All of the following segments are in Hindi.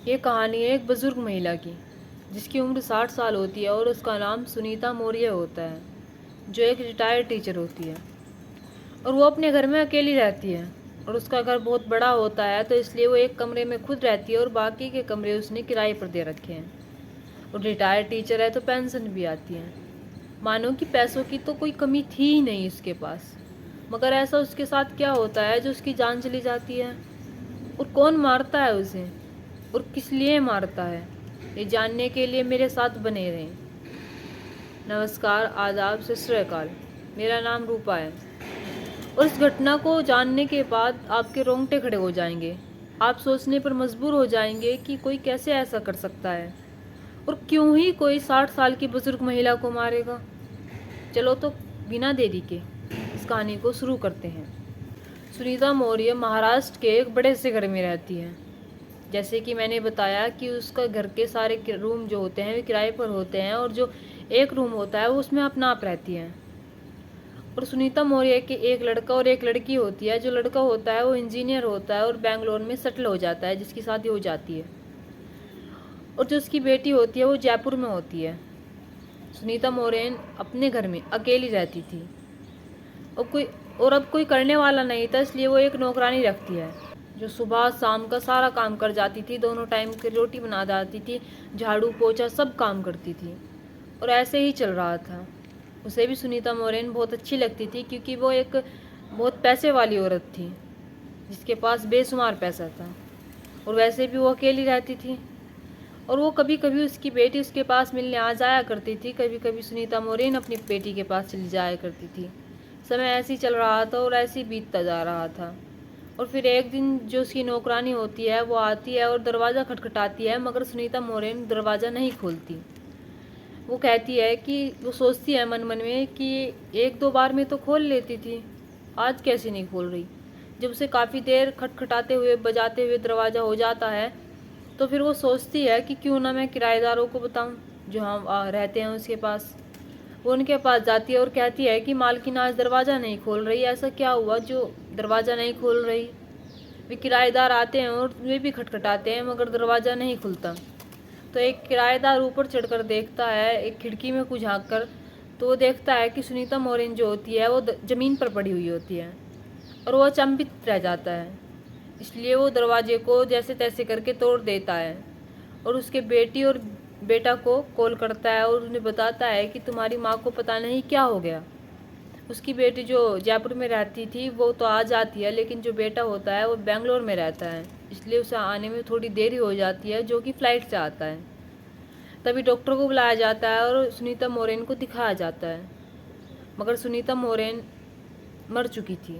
ये कहानी है एक बुजुर्ग महिला की जिसकी उम्र 60 साल होती है और उसका नाम सुनीता मौर्य होता है, जो एक रिटायर्ड टीचर होती है। और वो अपने घर में अकेली रहती है और उसका घर बहुत बड़ा होता है, तो इसलिए वो एक कमरे में खुद रहती है और बाकी के कमरे उसने किराए पर दे रखे हैं। और रिटायर्ड टीचर है तो पेंशन भी आती है। मानो कि पैसों की तो कोई कमी थी ही नहीं उसके पास। मगर ऐसा उसके साथ क्या होता है जो उसकी जान चली जाती है, और कौन मारता है उसे और किस लिए मारता है, ये जानने के लिए मेरे साथ बने रहें। नमस्कार, आदाब, सत श्री अकाल। मेरा नाम रूपा है और इस घटना को जानने के बाद आपके रोंगटे खड़े हो जाएंगे। आप सोचने पर मजबूर हो जाएंगे कि कोई कैसे ऐसा कर सकता है और क्यों ही कोई 60 साल की बुजुर्ग महिला को मारेगा। चलो तो बिना देरी के इस कहानी को शुरू करते हैं। सुनीता मौर्य महाराष्ट्र के एक बड़े से घर में रहती है। जैसे कि मैंने बताया कि उसका घर के सारे रूम जो होते हैं वे किराए पर होते हैं, और जो एक रूम होता है वो उसमें अपना आप रहती है। और सुनीता मौर्य के एक लड़का और एक लड़की होती है। जो लड़का होता है वो इंजीनियर होता है और बेंगलोर में सेटल हो जाता है, जिसकी शादी हो जाती है। और जो उसकी बेटी होती है वो जयपुर में होती है। सुनीता मौर्य अपने घर में अकेली रहती थी और अब कोई करने वाला नहीं था, इसलिए वो एक नौकरानी रखती है जो सुबह शाम का सारा काम कर जाती थी। दोनों टाइम की रोटी बना जाती थी, झाड़ू पोछा सब काम करती थी। और ऐसे ही चल रहा था। उसे भी सुनीता मौर्य बहुत अच्छी लगती थी, क्योंकि वो एक बहुत पैसे वाली औरत थी जिसके पास बेशुमार पैसा था। और वैसे भी वो अकेली रहती थी और वो कभी कभी उसकी बेटी उसके पास मिलने आ जाया करती थी। कभी कभी सुनीता मौर्य अपनी बेटी के पास चली जाया करती थी। समय ऐसे ही चल रहा था और ऐसे ही बीतता जा रहा था। और फिर एक दिन जो उसकी नौकरानी होती है वो आती है और दरवाज़ा खटखटाती है, मगर सुनीता मौर्य दरवाज़ा नहीं खोलती। वो कहती है कि वो सोचती है मन मन में कि एक दो बार में तो खोल लेती थी, आज कैसे नहीं खोल रही। जब उसे काफ़ी देर खटखटाते हुए बजाते हुए दरवाज़ा हो जाता है, तो फिर वो सोचती है कि क्यों ना मैं किराएदारों को बताऊं जो हम रहते हैं उसके पास। वो उनके पास जाती है और कहती है कि मालकिन आज दरवाज़ा नहीं खोल रही, ऐसा क्या हुआ जो दरवाज़ा नहीं खोल रही। वे किराएदार आते हैं और वे भी खटखटाते हैं, मगर दरवाज़ा नहीं खुलता। तो एक किराएदार ऊपर चढ़कर देखता है एक खिड़की में कुछ झाँक कर, तो वो देखता है कि सुनीता मौर्य जो होती है वो ज़मीन पर पड़ी हुई होती है और वो अचंभित रह जाता है। इसलिए वो दरवाजे को जैसे तैसे करके तोड़ देता है और उसके बेटी और बेटा को कॉल करता है और उन्हें बताता है कि तुम्हारी माँ को पता नहीं क्या हो गया। उसकी बेटी जो जयपुर में रहती थी वो तो आ जाती है, लेकिन जो बेटा होता है वो बेंगलोर में रहता है, इसलिए उसे आने में थोड़ी देरी हो जाती है, जो कि फ़्लाइट से आता है। तभी डॉक्टर को बुलाया जाता है और सुनीता मौर्य को दिखाया जाता है, मगर सुनीता मौर्य मर चुकी थी।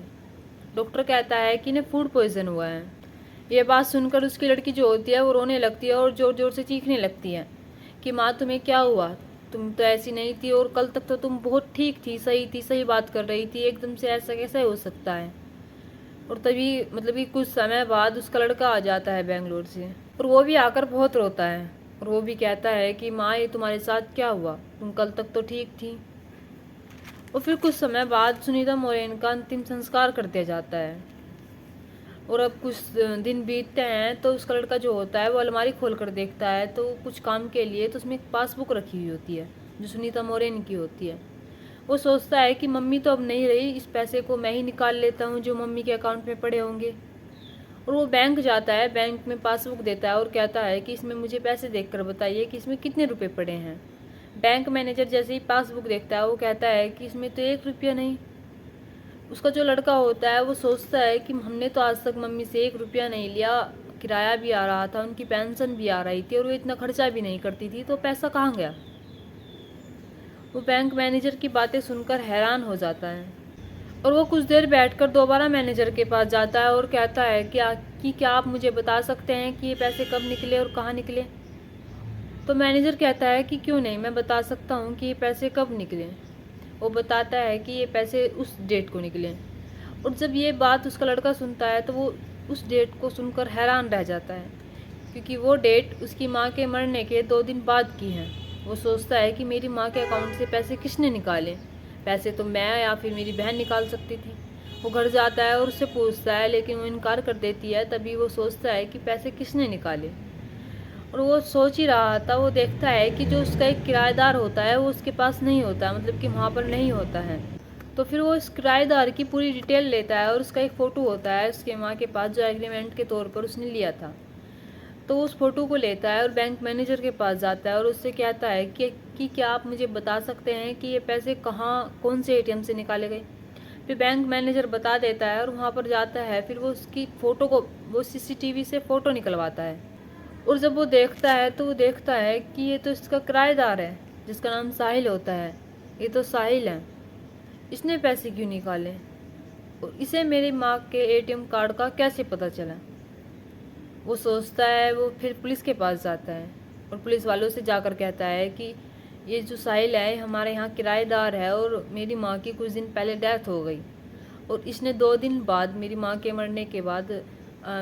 डॉक्टर कहता है कि इन्हें फूड पॉइजन हुआ है। यह बात सुनकर उसकी लड़की जो होती है वो रोने लगती है और ज़ोर ज़ोर से चीखने लगती है कि माँ तुम्हें क्या हुआ, तुम तो ऐसी नहीं थी और कल तक तो तुम बहुत ठीक थी, सही बात कर रही थी, एकदम से ऐसा कैसे हो सकता है। और तभी मतलब कि कुछ समय बाद उसका लड़का आ जाता है बेंगलोर से, और वो भी आकर बहुत रोता है और वो भी कहता है कि माँ ये तुम्हारे साथ क्या हुआ, तुम कल तक तो ठीक थी। और फिर कुछ समय बाद सुनीता मौर्य का अंतिम संस्कार कर दिया जाता है। और अब कुछ दिन बीतते हैं तो उसका लड़का जो होता है वो अलमारी खोल कर देखता है, तो कुछ काम के लिए तो उसमें एक पासबुक रखी हुई होती है जो सुनीता मौर्य की होती है। वो सोचता है कि मम्मी तो अब नहीं रही, इस पैसे को मैं ही निकाल लेता हूँ जो मम्मी के अकाउंट में पड़े होंगे। और वो बैंक जाता है, बैंक में पासबुक देता है और कहता है कि इसमें मुझे पैसे देखकर बताइए कि इसमें कितने रुपए पड़े हैं। बैंक मैनेजर जैसे ही पासबुक देखता है वो कहता है कि इसमें तो 1 रुपया नहीं। उसका जो लड़का होता है वो सोचता है कि हमने तो आज तक मम्मी से 1 रुपया नहीं लिया, किराया भी आ रहा था, उनकी पेंशन भी आ रही थी और वो इतना खर्चा भी नहीं करती थी, तो पैसा कहाँ गया। वो बैंक मैनेजर की बातें सुनकर हैरान हो जाता है और वो कुछ देर बैठकर दोबारा मैनेजर के पास जाता है और कहता है क्या आप मुझे बता सकते हैं कि ये पैसे कब निकले और कहाँ निकले। तो मैनेजर कहता है कि क्यों नहीं, मैं बता सकता हूँ कि ये पैसे कब निकले। वो बताता है कि ये पैसे उस डेट को निकले। और जब ये बात उसका लड़का सुनता है तो वो उस डेट को सुनकर हैरान रह जाता है, क्योंकि वो डेट उसकी माँ के मरने के 2 दिन बाद की है। वो सोचता है कि मेरी माँ के अकाउंट से पैसे किसने निकाले, पैसे तो मैं या फिर मेरी बहन निकाल सकती थी। वो घर जाता है और उससे पूछता है, लेकिन वो इनकार कर देती है। तभी वो सोचता है कि पैसे किसने निकाले। और वो सोच ही रहा था, वो देखता है कि जो उसका एक किराएदार होता है वो उसके पास नहीं होता, मतलब कि वहाँ पर नहीं होता है। तो फिर वो इस किराएदार की पूरी डिटेल लेता है और उसका एक फ़ोटो होता है उसके माँ के पास जो एग्रीमेंट के तौर पर उसने लिया था। तो उस फ़ोटो को लेता है और बैंक मैनेजर के पास जाता है और उससे कहता है कि क्या आप मुझे बता सकते हैं कि ये पैसे कहाँ कौन से एटीएम से निकाले गए। फिर बैंक मैनेजर बता देता है और वहाँ पर जाता है, फिर वो उसकी फ़ोटो को वो सीसीटीवी से फ़ोटो निकलवाता है। और जब वो देखता है तो वो देखता है कि ये तो इसका किराएदार है जिसका नाम साहिल होता है। ये तो साहिल है, इसने पैसे क्यों निकाले और इसे मेरी माँ के एटीएम कार्ड का कैसे पता चला। वो सोचता है, वो फिर पुलिस के पास जाता है और पुलिस वालों से जाकर कहता है कि ये जो साहिल है हमारे यहाँ किराएदार है और मेरी माँ की कुछ दिन पहले डेथ हो गई और इसने 2 दिन बाद मेरी माँ के मरने के बाद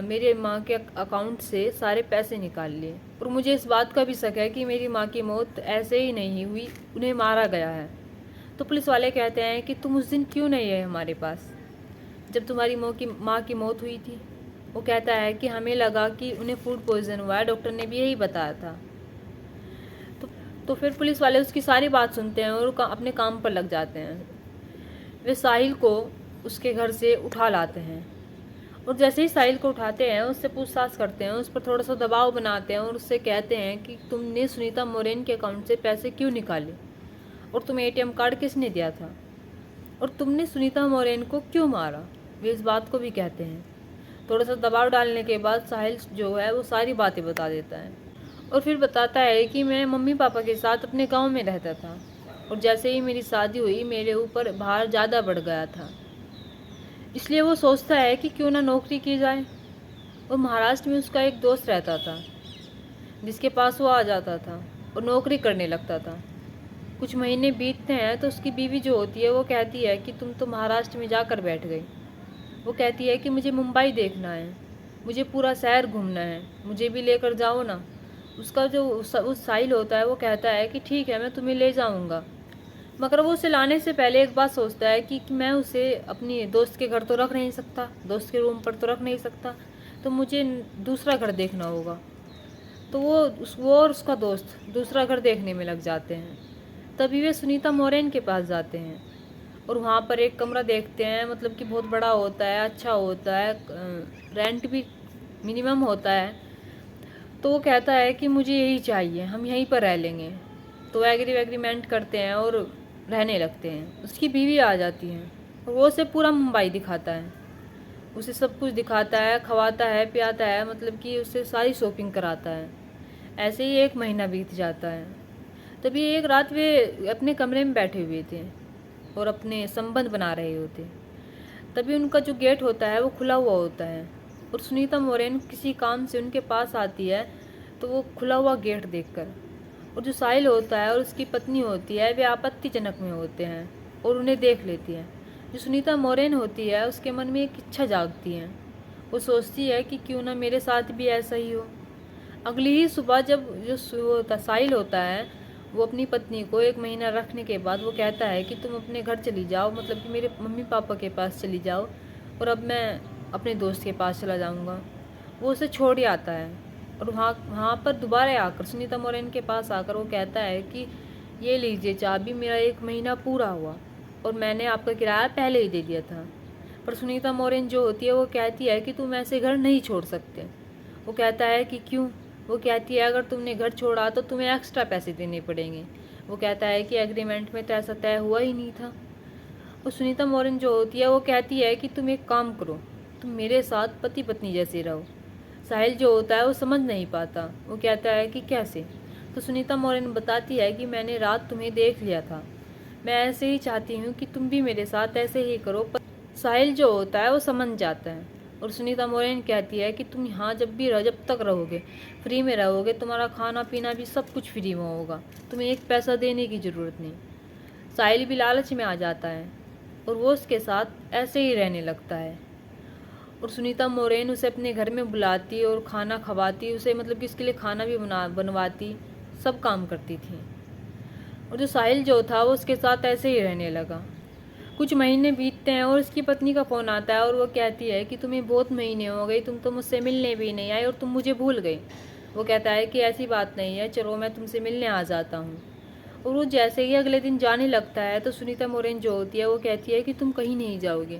मेरे माँ के अकाउंट से सारे पैसे निकाल लिए और मुझे इस बात का भी शक है कि मेरी माँ की मौत ऐसे ही नहीं हुई, उन्हें मारा गया है। तो पुलिस वाले कहते हैं कि तुम उस दिन क्यों नहीं है हमारे पास जब तुम्हारी माँ की मौत हुई थी। वो कहता है कि हमें लगा कि उन्हें फूड पॉइजन हुआ है, डॉक्टर ने भी यही बताया था। तो फिर पुलिस वाले उसकी सारी बात सुनते हैं और अपने काम पर लग जाते हैं। वे साहिल को उसके घर से उठा लाते हैं और जैसे ही साहिल को उठाते हैं उससे पूछताछ करते हैं, उस पर थोड़ा सा दबाव बनाते हैं और उससे कहते हैं कि तुमने सुनीता मोरेन के अकाउंट से पैसे क्यों निकाले और तुम्हें एटीएम कार्ड किसने दिया था और तुमने सुनीता मोरेन को क्यों मारा। वे इस बात को भी कहते हैं। थोड़ा सा दबाव डालने के बाद साहिल जो है वो सारी बातें बता देता है और फिर बताता है कि मैं मम्मी पापा के साथ अपने गांव में रहता था और जैसे ही मेरी शादी हुई मेरे ऊपर भार ज़्यादा बढ़ गया था, इसलिए वो सोचता है कि क्यों ना नौकरी की जाए। और महाराष्ट्र में उसका एक दोस्त रहता था जिसके पास वो आ जाता था और नौकरी करने लगता था। कुछ महीने बीतते हैं तो उसकी बीवी जो होती है वो कहती है कि तुम तो महाराष्ट्र में जाकर बैठ गई। वो कहती है कि मुझे मुंबई देखना है, मुझे पूरा शहर घूमना है, मुझे भी लेकर जाओ ना। उसका जो उस साहिल होता है वो कहता है कि ठीक है मैं तुम्हें ले जाऊंगा, मगर वो उसे लाने से पहले एक बात सोचता है कि मैं उसे अपनी दोस्त के घर तो रख नहीं सकता, दोस्त के रूम पर तो रख नहीं सकता, तो मुझे दूसरा घर देखना होगा। तो वो और उसका दोस्त दूसरा घर देखने में लग जाते हैं। तभी वे सुनीता मोरेन के पास जाते हैं और वहाँ पर एक कमरा देखते हैं, मतलब कि बहुत बड़ा होता है, अच्छा होता है, रेंट भी मिनिमम होता है। तो वो कहता है कि मुझे यही चाहिए, हम यहीं पर रह लेंगे। तो एग्रीमेंट करते हैं और रहने लगते हैं। उसकी बीवी आ जाती है और वो उसे पूरा मुंबई दिखाता है, उसे सब कुछ दिखाता है, खवाता है, पियाता है, मतलब कि उससे सारी शॉपिंग कराता है। ऐसे ही 1 महीना बीत जाता है। तभी एक रात वे अपने कमरे में बैठे हुए थे और अपने संबंध बना रहे होते। तभी उनका जो गेट होता है वो खुला हुआ होता है और सुनीता मोरेन किसी काम से उनके पास आती है। तो वो खुला हुआ गेट देखकर, और जो साहिल होता है और उसकी पत्नी होती है वे आपत्तिजनक में होते हैं और उन्हें देख लेती है। जो सुनीता मोरेन होती है उसके मन में एक इच्छा जागती है, वो सोचती है कि क्यों ना मेरे साथ भी ऐसा ही हो। अगली ही सुबह जब जो साहिल होता है वो अपनी पत्नी को 1 महीना रखने के बाद वो कहता है कि तुम अपने घर चली जाओ, मतलब कि मेरे मम्मी पापा के पास चली जाओ और अब मैं अपने दोस्त के पास चला जाऊंगा। वो उसे छोड़ ही आता है और वहाँ पर दोबारा आकर सुनीता मोरेन के पास आकर वो कहता है कि ये लीजिए चाबी, मेरा 1 महीना पूरा हुआ और मैंने आपका किराया पहले ही दे दिया था। पर सुनीता मोरेन जो होती है वो कहती है कि तुम ऐसे घर नहीं छोड़ सकते। वो कहता है कि क्यों। वो कहती है अगर तुमने घर छोड़ा तो तुम्हें एक्स्ट्रा पैसे देने पड़ेंगे। वो कहता है कि एग्रीमेंट में तो ऐसा तय हुआ ही नहीं था। और सुनीता मोरेन जो होती है वो कहती है कि तुम एक काम करो, तुम मेरे साथ पति पत्नी जैसे रहो। साहिल जो होता है वो समझ नहीं पाता, वो कहता है कि कैसे। तो सुनीता मोरेन बताती है कि मैंने रात तुम्हें देख लिया था, मैं ऐसे ही चाहती हूँ कि तुम भी मेरे साथ ऐसे ही करो। पर साहिल जो होता है वो समझ जाता है और सुनीता मोरेन कहती है कि तुम यहाँ जब तक रहोगे फ्री में रहोगे, तुम्हारा खाना पीना भी सब कुछ फ्री में होगा, तुम्हें 1 पैसा देने की ज़रूरत नहीं। साहिल भी लालच में आ जाता है और वो उसके साथ ऐसे ही रहने लगता है। और सुनीता मोरेन उसे अपने घर में बुलाती और खाना खवाती, उसे मतलब कि इसके लिए खाना भी बनवाती, सब काम करती थी। और जो साहिल जो था वो उसके साथ ऐसे ही रहने लगा। कुछ महीने बीतते हैं और उसकी पत्नी का फ़ोन आता है और वो कहती है कि तुम्हें बहुत महीने हो गए, तुम तो मुझसे मिलने भी नहीं आए और तुम मुझे भूल गए। वो कहता है कि ऐसी बात नहीं है, चलो मैं तुमसे मिलने आ जाता हूँ। और वो जैसे ही अगले दिन जाने लगता है तो सुनीता मोरेन जो होती है वो कहती है कि तुम कहीं नहीं जाओगे।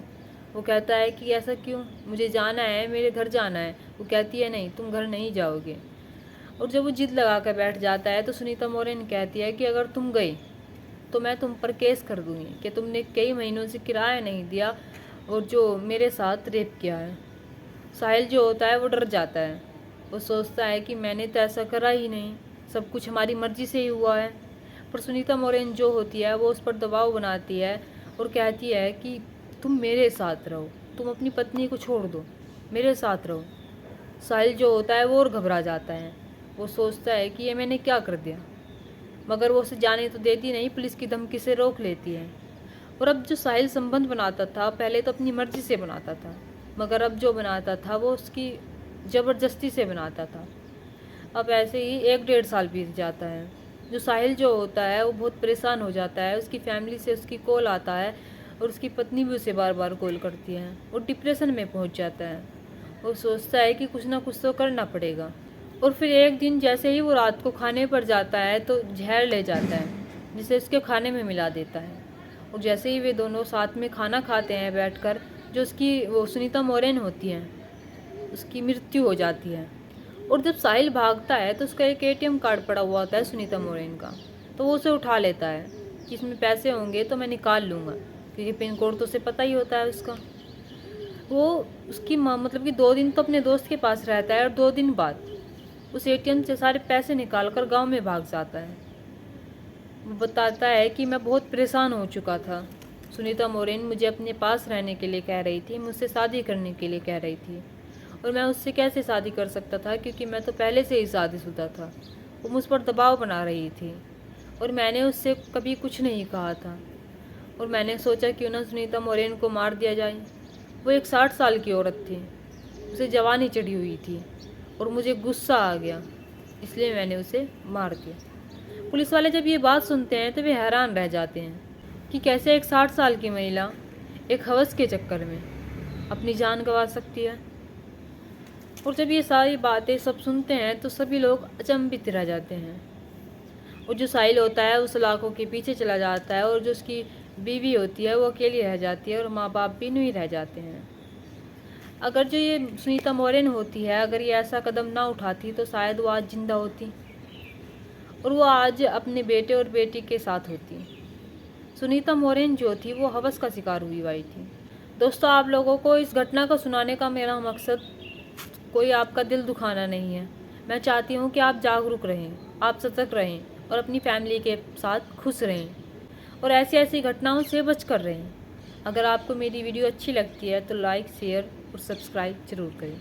वो कहता है कि ऐसा क्यों, मुझे जाना है, मेरे घर जाना है। वो कहती है नहीं, तुम घर नहीं जाओगे। और जब वो जिद लगा कर बैठ जाता है तो सुनीता मोरेन कहती है कि अगर तुम गई तो मैं तुम पर केस कर दूंगी कि तुमने कई महीनों से किराया नहीं दिया और जो मेरे साथ रेप किया है। साहिल जो होता है वो डर जाता है। वो सोचता है कि मैंने तो ऐसा करा ही नहीं, सब कुछ हमारी मर्जी से ही हुआ है। पर सुनीता मोरेन जो होती है वो उस पर दबाव बनाती है और कहती है कि तुम मेरे साथ रहो, तुम अपनी पत्नी को छोड़ दो, मेरे साथ रहो। साहिल जो होता है वो और घबरा जाता है। वो सोचता है कि ये मैंने क्या कर दिया, मगर वो उसे जाने तो देती नहीं, पुलिस की धमकी से रोक लेती है। और अब जो साहिल संबंध बनाता था पहले तो अपनी मर्जी से बनाता था, मगर अब जो बनाता था वो उसकी ज़बरदस्ती से बनाता था। अब ऐसे ही 1-1.5 साल बीत जाता है। जो साहिल जो होता है वो बहुत परेशान हो जाता है। उसकी फैमिली से उसकी कॉल आता है और उसकी पत्नी भी उसे बार बार कॉल करती है। वो डिप्रेशन में पहुंच जाता है। वो सोचता है कि कुछ ना कुछ तो करना पड़ेगा। और फिर एक दिन जैसे ही वो रात को खाने पर जाता है तो जहर ले जाता है, जिसे उसके खाने में मिला देता है। और जैसे ही वे दोनों साथ में खाना खाते हैं बैठकर, जो उसकी वो सुनीता मोरेन होती है उसकी मृत्यु हो जाती है। और जब साहिल भागता है तो उसका एक एटीएम कार्ड पड़ा हुआ होता है सुनीता मोरेन का, तो वो उसे उठा लेता है कि इसमें पैसे होंगे तो मैं निकाल लूँगा, क्योंकि पिन कोड तो उसे पता ही होता है उसका। वो उसकी माँ मतलब कि 2 दिन तो अपने दोस्त के पास रहता है और 2 दिन बाद उस एटीएम से सारे पैसे निकाल कर गाँव में भाग जाता है। वो बताता है कि मैं बहुत परेशान हो चुका था। सुनीता मोरेन मुझे अपने पास रहने के लिए कह रही थी, मुझसे शादी करने के लिए कह रही थी, और मैं उससे कैसे शादी कर सकता था क्योंकि मैं तो पहले से ही शादीशुदा था। वो मुझ पर दबाव बना रही थी और मैंने उससे कभी कुछ नहीं कहा था। और मैंने सोचा क्यों ना सुनीता मोरेन को मार दिया जाए। वो एक 60 साल की औरत थी, उसे जवानी चढ़ी हुई थी और मुझे गुस्सा आ गया, इसलिए मैंने उसे मार दिया। पुलिस वाले जब ये बात सुनते हैं तो वे हैरान रह जाते हैं कि कैसे एक 60 साल की महिला एक हवस के चक्कर में अपनी जान गंवा सकती है। और जब ये सारी बातें सब सुनते हैं तो सभी लोग अचंभित रह जाते हैं। और जो साहिल होता है उस सलाखों के पीछे चला जाता है और जो उसकी बीवी होती है वो अकेली रह जाती है और माँ बाप भी नहीं रह जाते हैं। अगर जो ये सुनीता मोरेन होती है, अगर ये ऐसा कदम ना उठाती तो शायद वो आज जिंदा होती और वो आज अपने बेटे और बेटी के साथ होती। सुनीता मोरेन जो थी वो हवस का शिकार हुई थी। दोस्तों, आप लोगों को इस घटना को सुनाने का मेरा मकसद कोई आपका दिल दुखाना नहीं है। मैं चाहती हूँ कि आप जागरूक रहें, आप सतर्क रहें और अपनी फैमिली के साथ खुश रहें और ऐसी ऐसी घटनाओं से बच कर रहें। अगर आपको मेरी वीडियो अच्छी लगती है तो लाइक, शेयर और सब्सक्राइब ज़रूर करें।